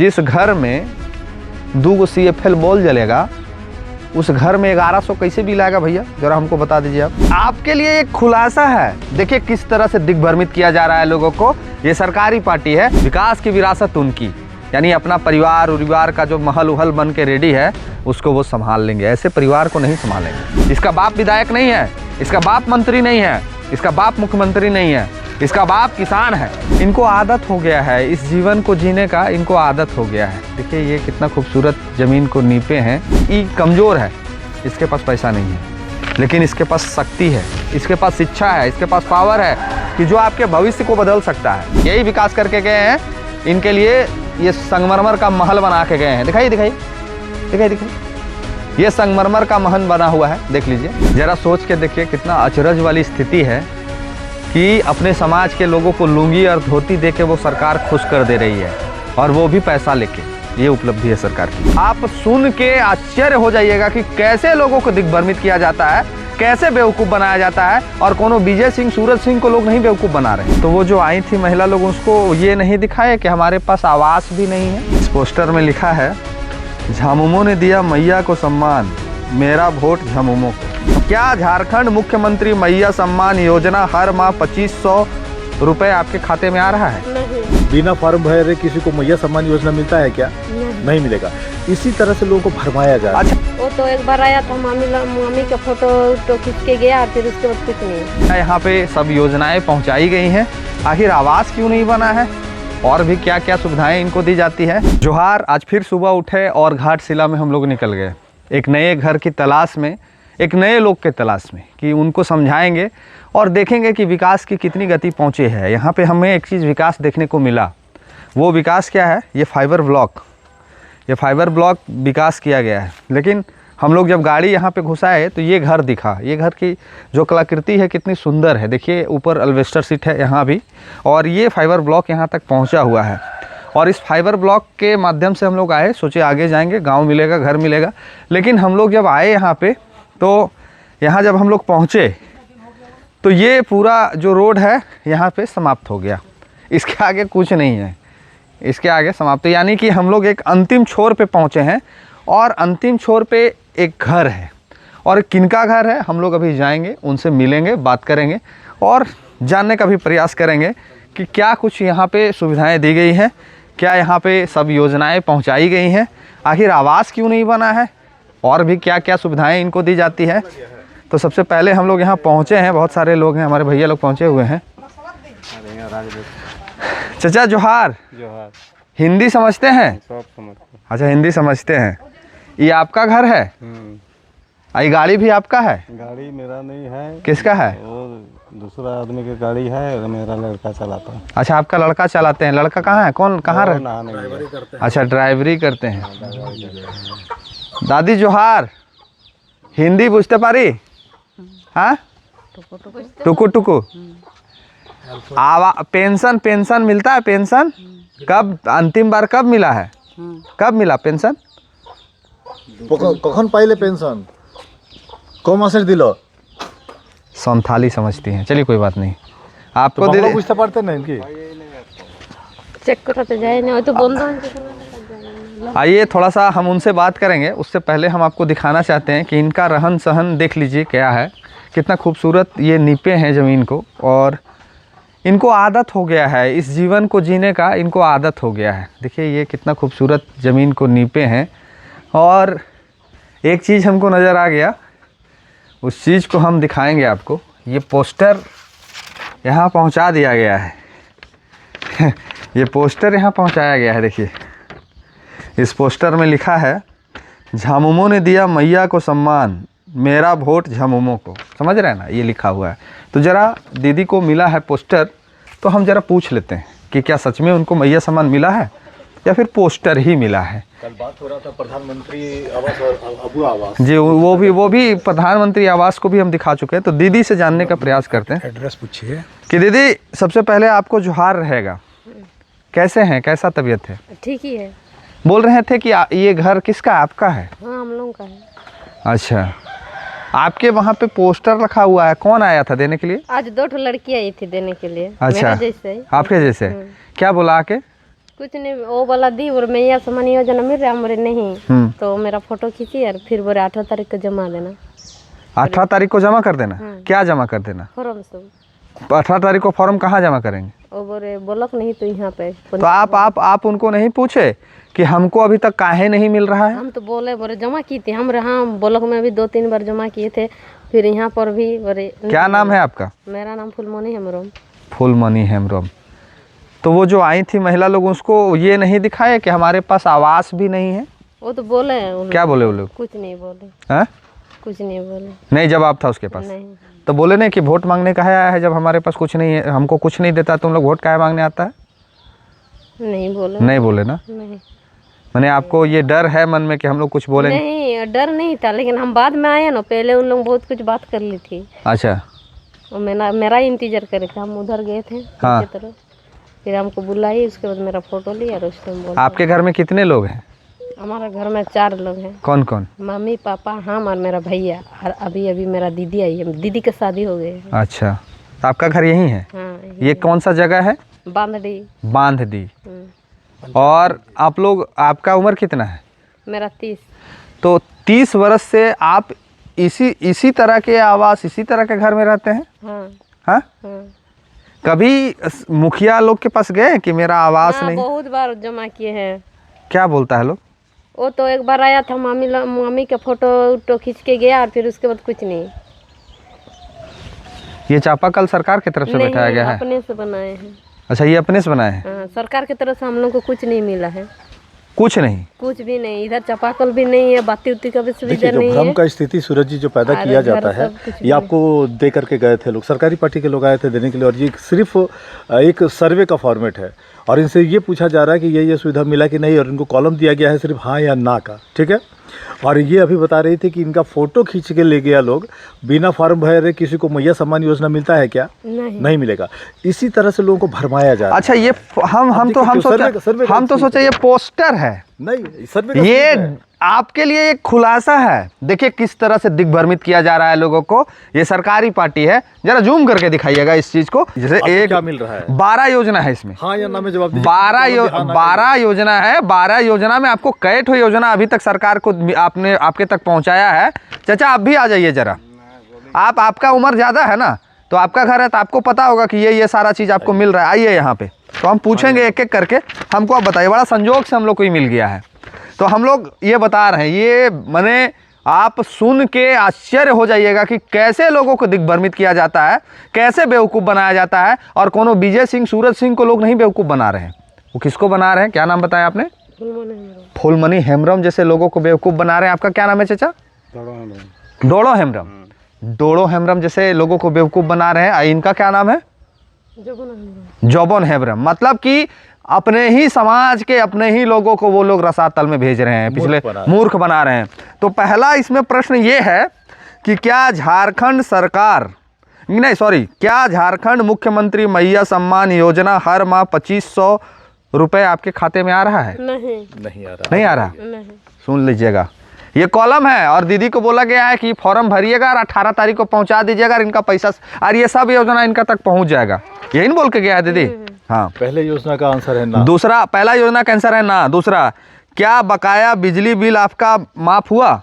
जिस घर में 2 CFL बॉल जलेगा उस घर में 1100 कैसे बिल आएगा भैया, जरा हमको बता दीजिए आप। आपके लिए एक खुलासा है, देखिए किस तरह से दिग्भ्रमित किया जा रहा है लोगों को। ये सरकारी पार्टी है, विकास की विरासत उनकी, यानी अपना परिवार का जो महल उहल बन के रेडी है उसको वो संभाल लेंगे, ऐसे परिवार को नहीं संभालेंगे। इसका बाप विधायक नहीं है, इसका बाप मंत्री नहीं है, इसका बाप मुख्यमंत्री नहीं है, इसका बाप किसान है। इनको आदत हो गया है इस जीवन को जीने का, इनको आदत हो गया है। देखिए ये कितना खूबसूरत ज़मीन को नीपे हैं। ये कमज़ोर है, इसके पास पैसा नहीं है, लेकिन इसके पास शक्ति है, इसके पास शिक्षा है, इसके पास पावर है कि जो आपके भविष्य को बदल सकता है। यही विकास करके गए हैं। इनके लिए ये संगमरमर का महल बना के गए हैं। दिखाइए, ये संगमरमर का महल बना हुआ है, देख लीजिए। ज़रा सोच के देखिए कितना अचरज वाली स्थिति है कि अपने समाज के लोगों को लुंगी और धोती देके वो सरकार खुश कर दे रही है, और वो भी पैसा लेके। ये उपलब्धि है सरकार की। आप सुन के आश्चर्य हो जाइएगा कि कैसे लोगों को दिग्भ्रमित किया जाता है, कैसे बेवकूफ़ बनाया जाता है। और कोनो विजय सिंह, सूरज सिंह को लोग नहीं बेवकूफ़ बना रहे। तो वो जो आई थी महिला लोग, उसको ये नहीं दिखाए कि हमारे पास आवास भी नहीं है। इस पोस्टर में लिखा है, झामुमो ने दिया मैया को सम्मान, मेरा वोट झामुमो को। क्या झारखंड मुख्यमंत्री मैया सम्मान योजना हर माह 2500 रुपए आपके खाते में आ रहा है? नहीं। बिना फॉर्म भरे किसी को मैया सम्मान योजना मिलता है क्या? नहीं मिलेगा। इसी तरह से लोगों को भरमाया जा रहा है। वो तो एक बार आया था, मामी का फोटो खींच के गया, फिर उसके बाद कुछ नहीं। यहाँ पे सब योजनाएं पहुँचाई गई हैं, आखिर आवास क्यों नहीं बना है और भी क्या क्या सुविधाएं इनको दी जाती है। जोहार। आज फिर सुबह उठे और घाटशिला में हम लोग निकल गए एक नए घर की तलाश में, एक नए लोग के तलाश में, कि उनको समझाएंगे और देखेंगे कि विकास की कितनी गति पहुँची है। यहाँ पे हमें एक चीज़ विकास देखने को मिला। वो विकास क्या है? ये फाइबर ब्लॉक विकास किया गया है। लेकिन हम लोग जब गाड़ी यहाँ पे घुसाए तो ये घर दिखा। ये घर की जो कलाकृति है कितनी सुंदर है। देखिए ऊपर अल्वेस्टर सीट है यहाँ भी, और ये फाइबर ब्लॉक यहाँ तक पहुँचा हुआ है। और इस फाइबर ब्लॉक के माध्यम से हम लोग आए, सोचे आगे जाएंगे, गांव मिलेगा, घर मिलेगा। लेकिन हम लोग जब आए यहाँ पे, तो यहाँ जब हम लोग पहुँचे तो ये पूरा जो रोड है यहाँ पे समाप्त हो गया। इसके आगे कुछ नहीं है, इसके आगे समाप्त। यानी कि हम लोग एक अंतिम छोर पे पहुँचे हैं, और अंतिम छोर पे एक घर है। और किनका घर है हम लोग अभी जाएंगे, उनसे मिलेंगे, बात करेंगे और जानने का भी प्रयास करेंगे कि क्या कुछ यहाँ पे सुविधाएं दी गई हैं, क्या यहाँ पे सब योजनाएं पहुँचाई गई हैं, आखिर आवास क्यों नहीं बना है, और भी क्या क्या सुविधाएं इनको दी जाती है। तो सबसे पहले हम लोग यहाँ पहुँचे हैं, बहुत सारे लोग हैं, हमारे भैया लोग पहुँचे हुए हैं। चाचा जोहार। हिंदी समझते हैं? अच्छा, हिंदी समझते हैं। ये आपका घर है? ये गाड़ी भी आपका है? गाड़ी मेरा नहीं है। किसका है? वो दूसरा आदमी की गाड़ी है, और मेरा लड़का चलाता है। अच्छा, आपका लड़का चलाते हैं। लड़का कहाँ है? कौन कहाँ अच्छा, ड्राइवरी करते हैं। दादी जोहार। हिंदी बुझते पारी? हाँ, टुकु पेंशन मिलता है? पेंशन कब, अंतिम बार कब मिला है? कब मिला पेंशन? कौन पाइले पेंशन को मासेर दिलो? संथाली समझती हैं। चलिए कोई बात नहीं, आपको तो दे पूछते पड़ते ना इनकी। चेक कराते जाए ना, तो बंद। आइए थोड़ा सा हम उनसे बात करेंगे। उससे पहले हम आपको दिखाना चाहते हैं कि इनका रहन सहन देख लीजिए क्या है, कितना खूबसूरत ये नीपे हैं ज़मीन को। और इनको आदत हो गया है इस जीवन को जीने का, इनको आदत हो गया है। देखिए ये कितना खूबसूरत ज़मीन को नीपे हैं। और एक चीज़ हमको नज़र आ गया, उस चीज़ को हम दिखाएंगे आपको। ये पोस्टर यहाँ पहुँचा दिया गया है ये पोस्टर यहाँ पहुँचाया गया है। देखिए इस पोस्टर में लिखा है, झामुमो ने दिया मैया को सम्मान, मेरा वोट झामुमो को। समझ रहे हैं ना, ये लिखा हुआ है। तो ज़रा दीदी को मिला है पोस्टर, तो हम ज़रा पूछ लेते हैं कि क्या सच में उनको मैया सम्मान मिला है या फिर पोस्टर ही मिला है। कल बात हो रहा था प्रधानमंत्री आवास और अबू आवास जी, वो भी प्रधानमंत्री आवास को भी हम दिखा चुके हैं। तो दीदी से जानने का प्रयास करते हैं। एड्रेस पूछिए कि दीदी सबसे पहले आपको जोहार रहेगा, कैसे हैं, कैसा तबीयत है? ठीक ही है। बोल रहे थे कि ये घर किसका, आपका है? हाँ, हम लोगों का है। अच्छा, आपके वहाँ पे पोस्टर रखा हुआ है, कौन आया था देने के लिए? आज 2 लड़की आई थी देने के लिए। अच्छा, मेरे जैसे। आपके जैसे। क्या बोला आके? कुछ नहीं, वो वाला दी और मैया सम्मान योजना मिल रहा हमारे नहीं, तो मेरा फोटो खींची और फिर बोले 18 तारीख को जमा देना। 18 तारीख को जमा कर देना। क्या जमा कर देना? फॉर्म सब। 18 तारीख को फॉर्म कहाँ जमा करेंगे? वो बोले बोलक नहीं तो यहाँ पे। तो आप उनको नहीं पूछे कि हमको अभी तक काहे नहीं मिल रहा है? हम तो बोले जमा की थी हम, हाँ ब्लॉक में भी 2-3 बार जमा किए थे, फिर यहाँ पर भी बोले। क्या नाम है आपका? मेरा नाम फुलमणि हेम्ब्रम। फुलमणि हेम्ब्रम। तो वो जो आई थी महिला लोग, उसको ये नहीं दिखाया कि हमारे पास आवास भी नहीं है? वो तो बोले। क्या बोले वो लोग? कुछ नहीं बोले। हाँ, कुछ नहीं बोले। नहीं जवाब था उसके पास? नहीं। तो बोले नहीं कि वोट मांगने का आया है, जब हमारे पास कुछ नहीं है, हमको कुछ नहीं देता, तुम लोग वोट काहे मांगने आता है? नहीं बोले। नहीं बोले ना? नहीं। मैंने आपको ये डर है मन में कि हम लोग कुछ बोलेंगे? नहीं, डर नहीं था, लेकिन हम बाद में आए ना, पहले उन लोग बहुत कुछ बात कर ली थी। अच्छा। और मेरा ही इंतजार करे थे, हम उधर गए थे। हाँ। तरफ फिर हमको बुलाई, उसके बाद मेरा फोटो लिया और उससे हम बोले। आपके घर में कितने लोग हैं? हमारे घर में 4 लोग हैं। कौन कौन? मम्मी पापा हम और मेरा भैया, और अभी मेरा दीदी आई है, दीदी की शादी हो गई है। अच्छा, तो आपका घर यहीं है? हाँ। ये कौन सा जगह है? बांधडी। बांधडी। और आप लोग, आपका उम्र कितना है? मेरा 30। तो 30 वर्ष से आप इसी तरह के आवास, इसी तरह के घर में रहते हैं? हाँ। हाँ? हाँ। कभी मुखिया लोग के पास गए कि मेरा आवास हाँ, नहीं? बहुत बार जमा किए हैं। क्या बोलता है लोग? वो तो एक बार आया था, मम्मी का फोटो खींच के गया और फिर उसके बाद कुछ नहीं। ये चापाकल सरकार की तरफ से बैठाया गया है? अपने से बनाए हैं। अच्छा, ये अपने से बनाए हैं? हाँ, सरकार की तरफ से हम लोग को कुछ नहीं मिला है। कुछ नहीं? कुछ भी नहीं, इधर चापाकल भी नहीं है, बाती उती का भी सुविधा देखिए, जो नहीं भ्रम है। का स्थिति सूरज जी जो पैदा और किया घर जाता है, सब कुछ ये आपको दे करके गए थे लोग, सरकारी पार्टी के लोग आए थे देने के लिए, और ये सिर्फ एक सर्वे का फॉर्मेट है, और इनसे ये पूछा जा रहा है कि ये सुविधा मिला कि नहीं, और इनको कॉलम दिया गया है सिर्फ हाँ या ना का। ठीक है। और ये अभी बता रही थी कि इनका फोटो खींच के ले गया लोग, बिना फॉर्म भरे किसी को मैया सम्मान योजना मिलता है क्या? नहीं मिलेगा। इसी तरह से लोगों को भरमाया जा रहा है। अच्छा, ये हम तो सोचे ये पोस्टर है। नहीं, सर्वे ये आपके लिए एक खुलासा है। देखिए किस तरह से दिग्भ्रमित किया जा रहा है लोगों को। ये सरकारी पार्टी है, जरा जूम करके दिखाइएगा इस चीज को। जैसे एक क्या मिल रहा है? 12 योजना है इसमें। हाँ या ना में जवाब दीजिए। 12 योजना है। 12 योजना में आपको कई ठो योजना अभी तक सरकार को आपके तक पहुंचाया है। चाचा आप भी आ जाइए जरा। आपका उम्र ज्यादा है ना, तो आपका घर है तो आपको पता होगा कि ये सारा चीज आपको मिल रहा है। आइए यहाँ पे, तो हम पूछेंगे एक एक करके। हमको आप बताइए, बड़ा संजोग से हम लोग को ही मिल गया है, तो हम लोग ये बता रहे हैं। ये मैंने आप सुन के आश्चर्य हो जाइएगा कि कैसे लोगों को दिग्भ्रमित किया जाता है, कैसे बेवकूफ़ बनाया जाता है। और कोनो विजय सिंह, सूरज सिंह को लोग नहीं बेवकूफ़ बना रहे हैं। वो किसको बना रहे हैं? क्या नाम बताया आपने? फुलमणि हेम्ब्रम जैसे लोगों को बेवकूफ़ बना रहे हैं। आपका क्या नाम है चाचा? डोड़ो हेम्ब्रम। डोड़ो हेम्ब्रम जैसे लोगों को बेवकूफ़ बना रहे हैं। इनका क्या नाम है? जोबन हेम्ब्रम। मतलब कि अपने ही समाज के, अपने ही लोगों को वो लोग रसातल में भेज रहे हैं, पिछले मूर्ख बना रहे हैं। तो पहला इसमें प्रश्न ये है कि क्या झारखंड मुख्यमंत्री मैया सम्मान योजना हर माह 2500 रुपए आपके खाते में आ रहा है? नहीं आ रहा। नहीं आ रहा? नहीं। सुन लीजिएगा, ये कॉलम है और दीदी को बोला गया है कि फॉर्म भरिएगा और 18 तारीख को पहुंचा दीजिएगा, और इनका पैसा और ये सब योजना इनका तक पहुंच जाएगा। यही नहीं बोल के गया है दीदी? हाँ। पहले योजना का आंसर है ना। दूसरा, पहला योजना का आंसर है ना। दूसरा, क्या बकाया बिजली बिल आपका माफ हुआ?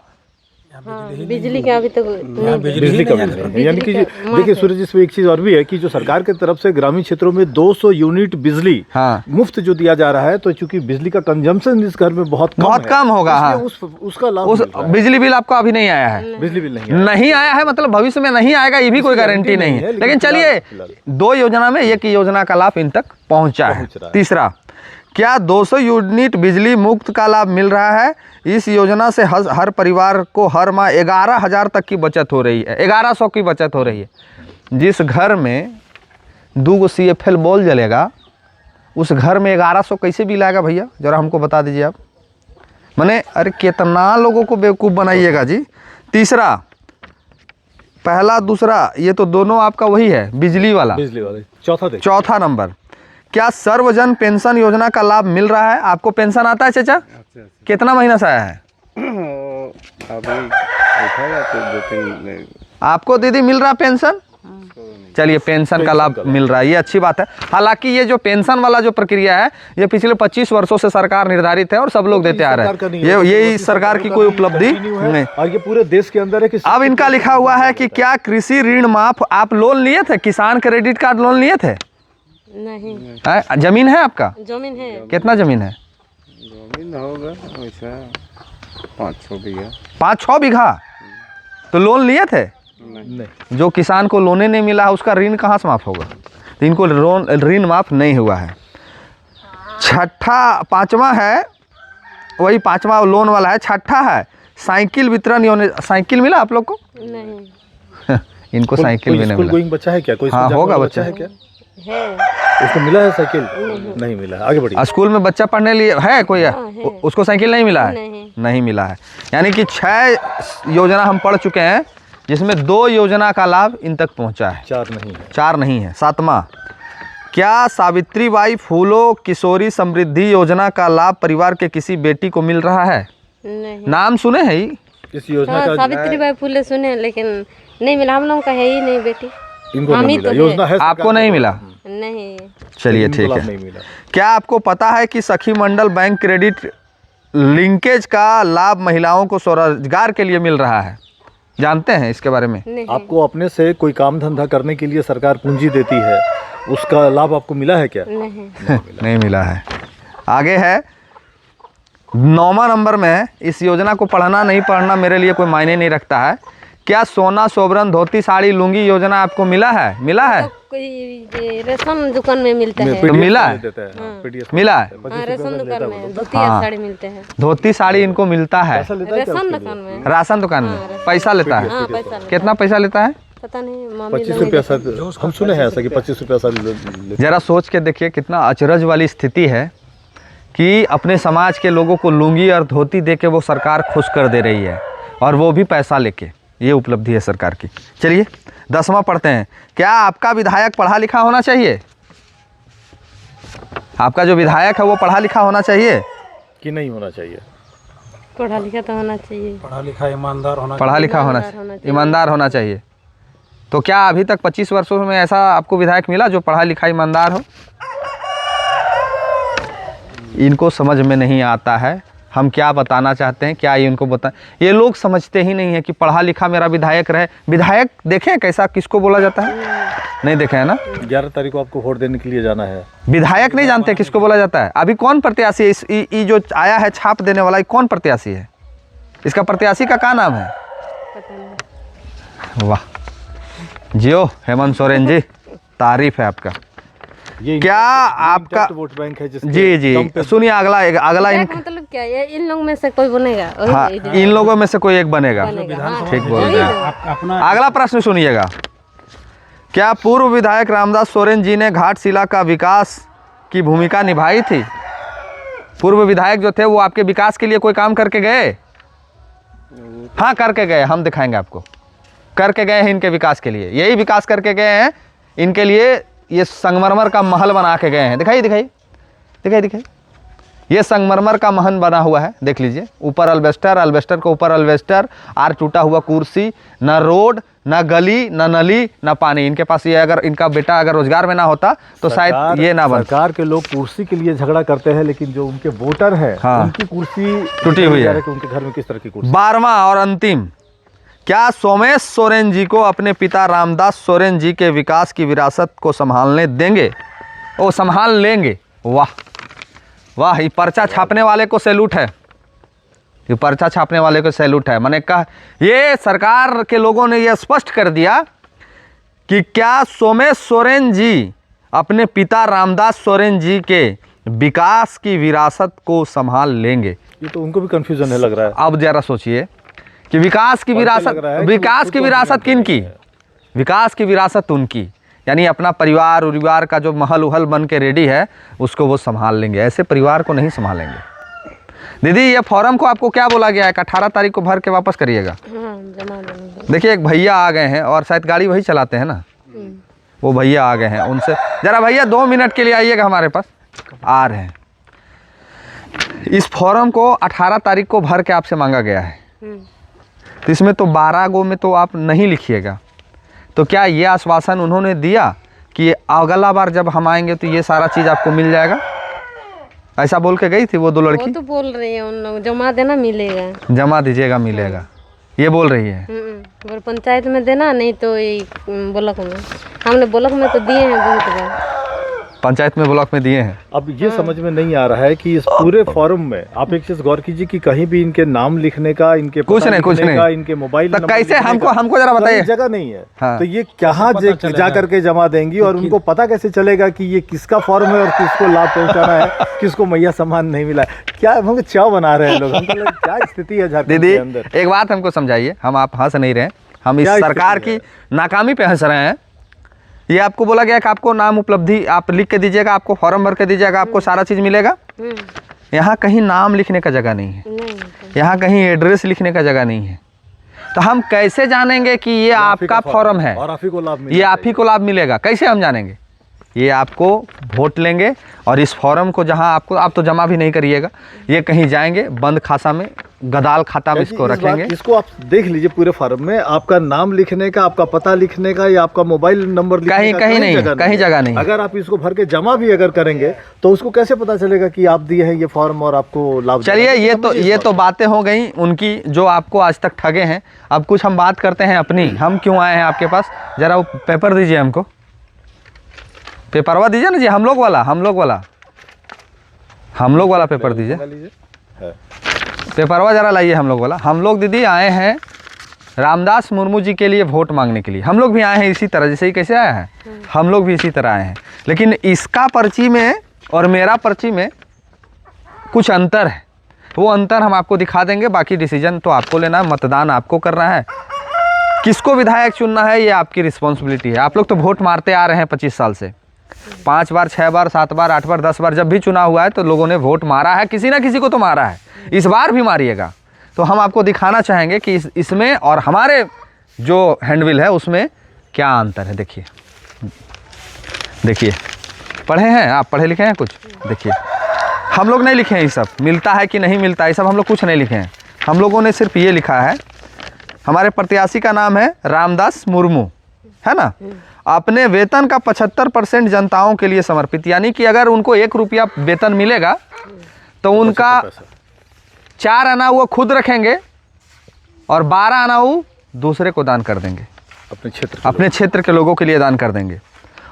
हाँ, बिजली का अभी तक नहीं। बिजली का बिल नहीं। यानी कि देखिए सूरज, इसमें एक चीज और भी है कि जो सरकार की तरफ से ग्रामीण क्षेत्रों में 200 यूनिट बिजली मुफ्त जो दिया जा रहा है, तो चूंकि बिजली का कंजम्पशन इस घर में बहुत कम होगा। हाँ। उसका लाभ बिजली बिल आपको अभी नहीं आया है? बिजली बिल नहीं आया है, मतलब भविष्य में नहीं आएगा, ये भी कोई गारंटी नहीं है। लेकिन चलिए, 2 योजना में एक योजना का लाभ इन तक पहुंचा है। तीसरा, क्या 200 यूनिट बिजली मुफ्त का लाभ मिल रहा है? इस योजना से हर परिवार को हर माह 11,000 तक की बचत हो रही है। 1100 की बचत हो रही है। जिस घर में 2 CFL बॉल जलेगा, उस घर में 1100 कैसे बिल आएगा भैया? जरा हमको बता दीजिए आप। मैंने अरे कितना लोगों को बेवकूफ़ बनाइएगा जी। तीसरा, पहला दूसरा ये तो दोनों आपका वही है, बिजली वाला। चौथा नंबर, क्या सर्वजन पेंशन योजना का लाभ मिल रहा है? आपको पेंशन आता है चाचा? कितना महीना से आया है? अभी उठाया तो 2-3। आपको दीदी मिल रहा पेंशन? चलिए पेंशन का लाभ मिल रहा है, ये अच्छी बात है। हालांकि ये जो पेंशन वाला जो प्रक्रिया है ये पिछले 25 वर्षों से सरकार निर्धारित है और सब लोग देते आ रहे हैं, ये इस सरकार की कोई उपलब्धि नहीं। और ये पूरे देश के अंदर है कि अब इनका लिखा हुआ है कि क्या कृषि ऋण माफ, आप लोन लिए थे, किसान क्रेडिट कार्ड लोन लिए थे? नहीं। जमीन है आपका? जमीन है। कितना जमीन है? जमीन होगा वैसा 5-6 बीघा। 5-6 बीघा? तो लोन लिए थे? नहीं। जो किसान को लोने नहीं मिला है उसका ऋण कहाँ से माफ होगा? तो इनको ऋण माफ नहीं हुआ है। छठा, पांचवा है, वही पांचवा लोन वाला है। छठा है साइकिल वितरण योजना। साइकिल मिला आप लोग को? नहीं। कोई इनको साइकिल भी नहीं स्कूल मिला। गोइंग बच्चा है क्या? कोई हाँ, स्कूल जाने होगा वाला बच्चा। है क्या? है। उसको मिला है साइकिल? नहीं मिला। आगे बढ़िए। स्कूल में बच्चा पढ़ने लिए है कोई है? है। उसको साइकिल नहीं मिला है? नहीं मिला है। यानी कि 6 योजना हम पढ़ चुके हैं जिसमें 2 योजना का लाभ इन तक पहुंचा है, 4 नहीं है। 4 नहीं है। 7वां, क्या सावित्रीबाई फूलो किशोरी समृद्धि योजना का लाभ परिवार के किसी बेटी को मिल रहा है? नहीं। नाम सुने हैं ही? इस योजना हाँ, का सावित्रीबाई फुले सुने लेकिन नहीं मिला। हम लोगों का है ही नहीं बेटी। इनको हम नहीं ही मिला। तो योजना है आपको सरकार नहीं की। मिला? नहीं। चलिए इनको ठीक लाभ है। नहीं मिला। क्या आपको पता है कि सखी मंडल बैंक क्रेडिट लिंकेज का लाभ महिलाओं को स्वरोजगार के लिए मिल रहा है? जानते हैं इसके बारे में? नहीं। आपको अपने से कोई काम धंधा करने के लिए सरकार पूंजी देती है, उसका लाभ आपको मिला है क्या? नहीं। नहीं मिला है। आगे है 9वां नंबर में। इस योजना को पढ़ना नहीं पढ़ना मेरे लिए कोई मायने नहीं रखता है। क्या सोना सोबरन धोती साड़ी लुंगी योजना आपको मिला है? मिला है? तो कोई ये रेशन दुकान में मिलता है। तो मिला है? देते हैं। हाँ, PDF मिला है? हाँ, रेशन दुकान में धोती हाँ। और साड़ी मिलते हैं। धोती साड़ी इनको मिलता है पैसा लेता है क्या रेशन उसके दुकान लिए? में। राशन दुकान में। पैसा लेता है? हाँ, पैसा लेता कितना पैसा लेता है? है। पता नहीं मम्मी 25 लोग रुपया नहीं शायद हम सुने हैं ऐसा कि 25 रुपया शायद जरा सोच के देखिए कितना अचरज वाली स्थिति है कि अपने समाज के लोगों को लुंगी और धोती दे के वो सरकार खुश कर दे रही है, और वो भी पैसा लेके। ये उपलब्धि है सरकार की। चलिए 10वां पढ़ते हैं। क्या आपका विधायक पढ़ा लिखा होना चाहिए? आपका जो विधायक है वो पढ़ा लिखा होना चाहिए कि नहीं होना चाहिए? पढ़ा लिखा तो होना चाहिए। पढ़ा लिखा होना, ईमानदार ईमानदार होना चाहिए। तो क्या अभी तक 25 वर्षों में ऐसा आपको विधायक मिला जो पढ़ा लिखा ईमानदार हो? इनको समझ में नहीं आता है हम क्या बताना चाहते हैं, क्या ये उनको बताएं। ये लोग समझते ही नहीं है कि पढ़ा लिखा मेरा विधायक रहे। विधायक देखें कैसा किसको बोला जाता है? नहीं देखे है ना? 11 तारीख को आपको वोट देने के लिए जाना है। विधायक नहीं जानते किसको बोला जाता है? अभी कौन प्रत्याशी है? ये जो आया है छाप देने वाला, ये कौन प्रत्याशी है? इसका प्रत्याशी का क्या नाम है? पता नहीं। वाह, जियो हेमंत सोरेन जी, तारीफ है आपका। ये क्या आपका वोट बैंक है जिसके जी जी दम पे- सुनिए अगला विधायक मतलब क्या है? इन लोग में से कोई बनेगा? वही हाँ, वही इन लोगों में से कोई एक बनेगा। हाँ, ठीक बोल वही रहे हैं। ना। अगला प्रश्न सुनिएगा। क्या पूर्व विधायक रामदास सोरेन जी ने घाटशिला का विकास की भूमिका निभाई थी? पूर्व विधायक जो थे वो आपके विकास के लिए कोई काम करके गए? हाँ करके गए, हम दिखाएंगे आपको। करके गए हैं इनके विकास के लिए, यही विकास करके गए हैं इनके लिए। ये संगमरमर का महल बना के गए हैं। दिखाइए दिखाइए दिखाइए दिखाइए, ये संगमरमर का महल बना हुआ है, देख लीजिए। ऊपर अल्बेस्टर, अल्बेस्टर के ऊपर अल्बेस्टर, आर टूटा हुआ कुर्सी, न रोड, न गली, न नली, न पानी। इनके पास ये, अगर इनका बेटा अगर रोजगार में ना होता तो शायद ये ना बन। सरकार के लोग कुर्सी के लिए झगड़ा करते हैं, लेकिन जो उनके वोटर हैं हाँ। उनकी कुर्सी टूटी हुई है। कि उनके घर में किस तरह की कुर्सी। 12वां और अंतिम, क्या सोमेश सोरेन जी को अपने पिता रामदास सोरेन जी के विकास की विरासत को संभालने देंगे? वो संभाल लेंगे। वाह वाह, ये पर्चा छापने वाले को सैल्यूट है। ये पर्चा छापने वाले को सैल्यूट है। मैंने कहा ये सरकार के लोगों ने ये स्पष्ट कर दिया कि क्या सोमेश सोरेन जी अपने पिता रामदास सोरेन जी के विकास की विरासत को संभाल लेंगे। ये तो उनको भी कंफ्यूजन है लग रहा है। अब जरा सोचिए कि विकास की विरासत, विकास की विरासत किनकी? विकास की विरासत उनकी, यानी अपना परिवार उरिवार का जो महल उहल बन के रेडी है उसको वो संभाल लेंगे। ऐसे परिवार को नहीं संभालेंगे। दीदी ये फॉर्म को आपको क्या बोला गया है कि 18 तारीख को भर के वापस करिएगा? हाँ, जमा देंगे। देखिए एक भैया आ गए हैं और शायद गाड़ी वही चलाते हैं ना, वो भैया आ गए हैं। उनसे जरा भैया 2 मिनट के लिए आइएगा हमारे पास, आ रहे हैं। इस फॉर्म को 18 तारीख को भर के आपसे मांगा गया है। तो इसमें तो 12 गो में तो आप नहीं लिखिएगा, तो क्या ये आश्वासन उन्होंने दिया कि अगला बार जब हम आएंगे तो ये सारा चीज़ आपको मिल जाएगा? ऐसा बोल के गई थी वो दो वो लड़की? तो बोल रही है उन लोग जमा देना मिलेगा, जमा दीजिएगा मिलेगा, ये बोल रही है। और पंचायत में देना, नहीं तो ये ब्लॉक में। हमने ब्लॉक में तो दिए हैं बहुत बार, पंचायत में ब्लॉक में दिए हैं। अब ये समझ में नहीं आ रहा है कि इस पूरे फॉर्म में आप एक चीज गौर कीजिए कि कहीं भी इनके नाम लिखने का, इनके कुछ पता नहीं, कुछ लिखने नहीं। का, इनके मोबाइल तो नंबर कैसे लिखने हमको का हमको जरा बताइए। कहीं जगह नहीं है। हाँ। तो ये कहाँ जा करके जमा देंगी और उनको पता कैसे चलेगा कि ये किसका फॉर्म है और किसको लाभ पहुंचाना है, किसको मैया सम्मान नहीं मिला है? क्या हम चाव बना रहे हैं लोग? हमको लगा क्या स्थिति है झारखंड दीदी के अंदर। एक बात हमको समझाइए, हम आप हंस नहीं रहे, हम इस क्या सरकार स्थिति की नाकामी पे हंस रहे हैं। ये आपको बोला गया कि आपको नाम उपलब्धि आप लिख के दीजिएगा, आपको फॉर्म भर के दीजिएगा, आपको सारा चीज़ मिलेगा। यहाँ कहीं नाम लिखने का जगह नहीं है, नहीं यहाँ कहीं एड्रेस लिखने का जगह नहीं है। तो हम कैसे जानेंगे कि ये आपका फॉर्म है और आप ही को लाभ ये मिलेगा? आप ही को लाभ मिलेगा? कैसे हम जानेंगे? ये आपको वोट लेंगे और इस फॉर्म को जहां आपको, आप तो जमा भी नहीं करिएगा, ये कहीं जाएंगे बंद खाता में, गदाल खाता में इसको रखेंगे। इसको आप देख लीजिए पूरे फॉर्म में आपका नाम लिखने का, आपका पता लिखने का या आपका मोबाइल नंबर लिखने कहीं का कहीं नहीं है, कहीं जगह नहीं है। अगर आप इसको भर के जमा भी अगर करेंगे तो उसको कैसे पता चलेगा कि आप दिए हैं ये फॉर्म और आपको लाभ? चलिए ये तो बातें हो गई उनकी जो आपको आज तक ठगे हैं। अब कुछ हम बात करते हैं अपनी। हम क्यों आए हैं आपके पास? जरा वो पेपर दीजिए हमको, पेपरवा दीजिए ना जी, हम लोग वाला पेपर दीजिए, पेपरवा जरा लाइए हम लोग वाला। हम लोग दीदी आए हैं रामदास मुर्मू जी के लिए वोट मांगने के लिए। हम लोग भी आए हैं इसी तरह, जैसे ही कैसे आया है हम लोग भी इसी तरह आए हैं। लेकिन इसका पर्ची में और मेरा पर्ची में कुछ अंतर है, वो अंतर हम आपको दिखा देंगे। बाकी डिसीजन तो आपको लेना है, मतदान आपको करना है, किसको विधायक चुनना है ये आपकी रिस्पॉन्सिबिलिटी है। आप लोग तो वोट मारते आ रहे हैं 25 साल से, 5 बार 6 बार 7 बार 8 बार 10 बार जब भी चुनाव हुआ है तो लोगों ने वोट मारा है, किसी ना किसी को तो मारा है, इस बार भी मारिएगा। तो हम आपको दिखाना चाहेंगे कि इसमें और हमारे जो हैंडबिल है उसमें क्या अंतर है। देखिए देखिए, पढ़े हैं आप, पढ़े लिखे हैं कुछ? देखिए हम लोग नहीं लिखे हैं ये सब, मिलता है कि नहीं मिलता है ये सब हम लोग कुछ नहीं लिखे हैं। हम लोगों ने सिर्फ ये लिखा है, हमारे प्रत्याशी का नाम है रामदास मुर्मू, है ना, अपने वेतन का 75% जनताओं के लिए समर्पित। यानी कि अगर उनको 1 रुपया वेतन मिलेगा तो उनका 4 आना वो खुद रखेंगे और 12 आना वो दूसरे को दान कर देंगे, अपने क्षेत्र के लोगों के लिए दान कर देंगे।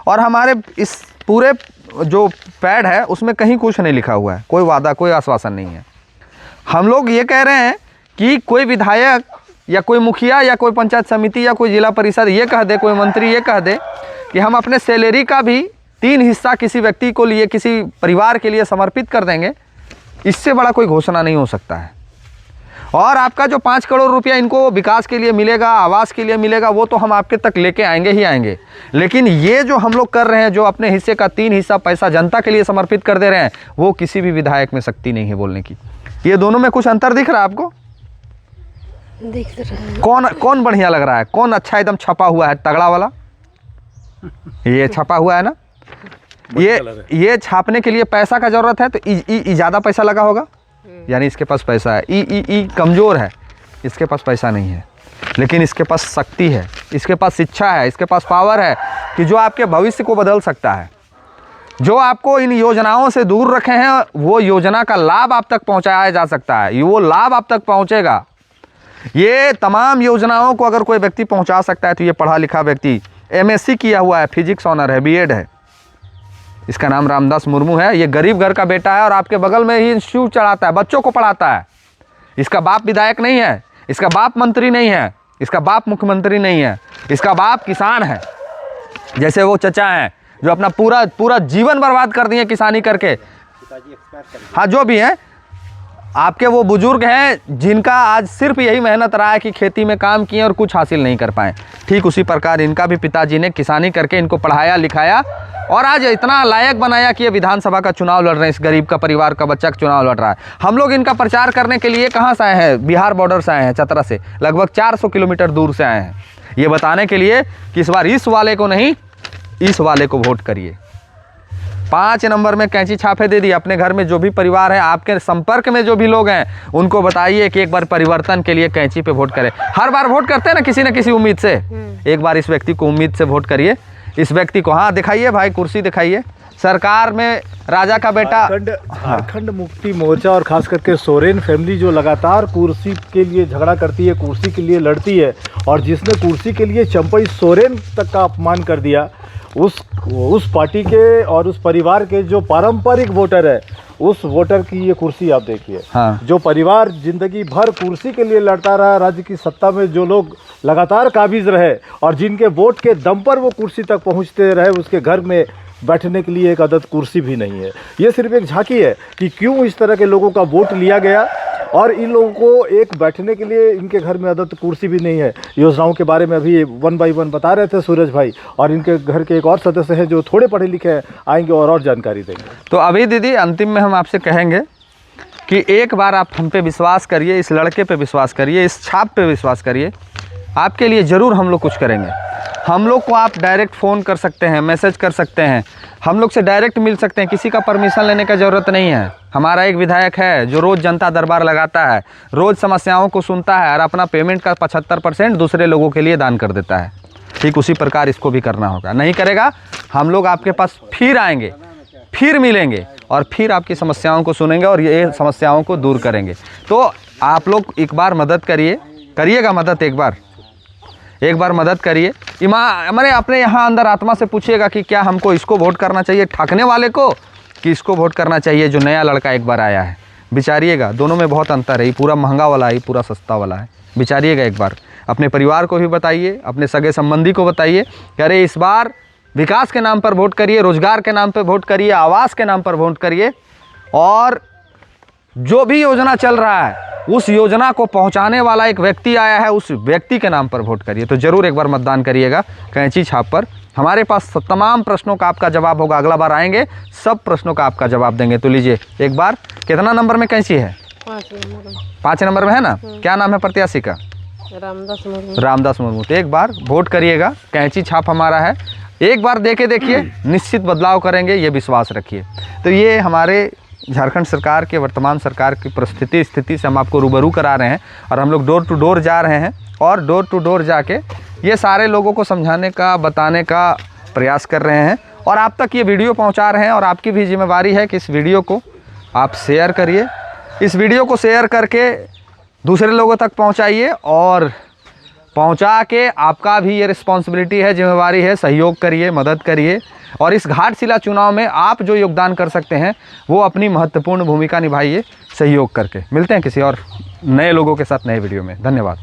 और हमारे इस पूरे जो पैड है उसमें कहीं कुछ नहीं लिखा हुआ है, कोई वादा कोई आश्वासन नहीं है। हम लोग ये कह रहे हैं कि कोई विधायक या कोई मुखिया या कोई पंचायत समिति या कोई जिला परिषद ये कह दे, कोई मंत्री ये कह दे कि हम अपने सैलरी का भी 3 हिस्सा किसी व्यक्ति को लिए, किसी परिवार के लिए समर्पित कर देंगे, इससे बड़ा कोई घोषणा नहीं हो सकता है। और आपका जो 5 करोड़ रुपया इनको विकास के लिए मिलेगा, आवास के लिए मिलेगा, वो तो हम आपके तक लेके आएंगे ही आएंगे। लेकिन ये जो हम लोग कर रहे हैं, जो अपने हिस्से का 3 हिस्सा पैसा जनता के लिए समर्पित कर दे रहे हैं, वो किसी भी विधायक में शक्ति नहीं है बोलने की। ये दोनों में कुछ अंतर दिख रहा है आपको? दिख रहा है। कौन बढ़िया लग रहा है? कौन अच्छा एकदम छपा हुआ है, तगड़ा वाला? ये छपा हुआ है ना, ये छापने के लिए पैसा का जरूरत है तो ज़्यादा पैसा लगा होगा, यानी इसके पास पैसा है। ई कमज़ोर है, इसके पास पैसा नहीं है, लेकिन इसके पास शक्ति है, इसके पास शिक्षा है, इसके पास पावर है कि जो आपके भविष्य को बदल सकता है। जो आपको इन योजनाओं से दूर रखे हैं वो योजना का लाभ आप तक पहुंचाया जा सकता है, वो लाभ आप तक पहुंचेगा। ये तमाम योजनाओं को अगर कोई व्यक्ति पहुंचा सकता है तो ये पढ़ा लिखा व्यक्ति, MSc किया हुआ है, फिजिक्स ऑनर है, B.Ed है, इसका नाम रामदास मुर्मू है। ये गरीब घर का बेटा है और आपके बगल में ही इंस्टीट्यूट चलाता है, बच्चों को पढ़ाता है। इसका बाप विधायक नहीं है, इसका बाप मंत्री नहीं है, इसका बाप मुख्यमंत्री नहीं है, इसका बाप किसान है, जैसे वो चचा हैं जो अपना पूरा जीवन बर्बाद कर दिए किसानी करके। हाँ, जो भी हैं, आपके वो बुजुर्ग हैं जिनका आज सिर्फ यही मेहनत रहा है कि खेती में काम किए और कुछ हासिल नहीं कर पाए। ठीक उसी प्रकार इनका भी पिताजी ने किसानी करके इनको पढ़ाया लिखाया और आज इतना लायक बनाया कि ये विधानसभा का चुनाव लड़ रहे हैं। इस गरीब का परिवार का बच्चा का चुनाव लड़ रहा है। हम लोग इनका प्रचार करने के लिए कहाँ से आए हैं? बिहार बॉर्डर से आए हैं, चतरा से, लगभग 400 किलोमीटर दूर से आए हैं, ये बताने के लिए कि इस बार इस वाले को नहीं, इस वाले को वोट करिए। 5 नंबर में कैंची छापे दे दी। अपने घर में जो भी परिवार है, आपके संपर्क में जो भी लोग हैं, उनको बताइए कि एक बार परिवर्तन के लिए कैंची पे वोट करें। हर बार वोट करते हैं ना किसी न किसी उम्मीद से, एक बार इस व्यक्ति को उम्मीद से वोट करिए। इस व्यक्ति को, हाँ दिखाइए भाई, कुर्सी दिखाइए। सरकार में राजा का बेटा, झारखंड मुक्ति मोर्चा और खास करके सोरेन फैमिली जो लगातार कुर्सी के लिए झगड़ा करती है, कुर्सी के लिए लड़ती है, और जिसने कुर्सी के लिए चंपई सोरेन तक का अपमान कर दिया, उस पार्टी के और उस परिवार के जो पारंपरिक वोटर है, उस वोटर की ये कुर्सी आप देखिए। हाँ। जो परिवार जिंदगी भर कुर्सी के लिए लड़ता रहा, राज्य की सत्ता में जो लोग लगातार काबिज रहे और जिनके वोट के दम पर वो कुर्सी तक पहुंचते रहे, उसके घर में बैठने के लिए एक आदत कुर्सी भी नहीं है। ये सिर्फ एक झांकी है कि क्यों इस तरह के लोगों का वोट लिया गया और इन लोगों को एक बैठने के लिए इनके घर में आदत कुर्सी भी नहीं है। योजनाओं के बारे में अभी 1 बाय 1 बता रहे थे सूरज भाई, और इनके घर के एक और सदस्य हैं जो थोड़े पढ़े लिखे हैं, आएंगे और जानकारी देंगे। तो अभी दीदी अंतिम में हम आपसे कहेंगे कि एक बार आप हम पे विश्वास करिए, इस लड़के पे विश्वास करिए, इस छाप पे विश्वास करिए। आपके लिए ज़रूर हम लोग कुछ करेंगे। हम लोग को आप डायरेक्ट फ़ोन कर सकते हैं, मैसेज कर सकते हैं, हम लोग से डायरेक्ट मिल सकते हैं, किसी का परमिशन लेने का ज़रूरत नहीं है। हमारा एक विधायक है जो रोज़ जनता दरबार लगाता है, रोज़ समस्याओं को सुनता है और अपना पेमेंट का 75% दूसरे लोगों के लिए दान कर देता है। ठीक उसी प्रकार इसको भी करना होगा। नहीं करेगा, हम लोग आपके पास फिर आएंगे, फिर मिलेंगे और फिर आपकी समस्याओं को सुनेंगे और ये समस्याओं को दूर करेंगे। तो आप लोग एक बार मदद करिएगा मदद, एक बार मदद करिए। मैंने अपने यहाँ अंदर आत्मा से पूछिएगा कि क्या हमको इसको वोट करना चाहिए, ठाकने वाले को, कि इसको वोट करना चाहिए जो नया लड़का एक बार आया है। विचारिएगा, दोनों में बहुत अंतर है। ये पूरा महंगा वाला है, ये पूरा सस्ता वाला है। विचारिएगा एक बार, अपने परिवार को भी बताइए, अपने सगे संबंधी को बताइए कि अरे इस बार विकास के नाम पर वोट करिए, रोजगार के नाम पर वोट करिए, आवास के नाम पर वोट करिए, और जो भी योजना चल रहा है उस योजना को पहुंचाने वाला एक व्यक्ति आया है, उस व्यक्ति के नाम पर वोट करिए। तो ज़रूर एक बार मतदान करिएगा कैंची छाप पर। हमारे पास तमाम प्रश्नों का आपका जवाब होगा। अगला बार आएंगे, सब प्रश्नों का आपका जवाब देंगे। तो लीजिए एक बार, कितना नंबर में कैंची है? 5 नंबर में है ना। क्या नाम है प्रत्याशी का? रामदास मुर्मू। तो एक बार वोट करिएगा, कैंची छाप हमारा है। एक बार देके देखिए, निश्चित बदलाव करेंगे, ये विश्वास रखिए। तो ये हमारे झारखंड सरकार के, वर्तमान सरकार की स्थिति से हम आपको रूबरू करा रहे हैं, और हम लोग डोर टू डोर जा रहे हैं और डोर टू डोर जाके ये सारे लोगों को समझाने का, बताने का प्रयास कर रहे हैं और आप तक ये वीडियो पहुंचा रहे हैं। और आपकी भी जिम्मेवारी है कि इस वीडियो को आप शेयर करिए, इस वीडियो को शेयर करके दूसरे लोगों तक पहुंचाइए, और पहुंचा के आपका भी ये रिस्पॉन्सिबिलिटी है, जिम्मेवारी है, सहयोग करिए, मदद करिए। और इस घाटशिला चुनाव में आप जो योगदान कर सकते हैं वो अपनी महत्वपूर्ण भूमिका निभाइए सहयोग करके। मिलते हैं किसी और नए लोगों के साथ नए वीडियो में। धन्यवाद।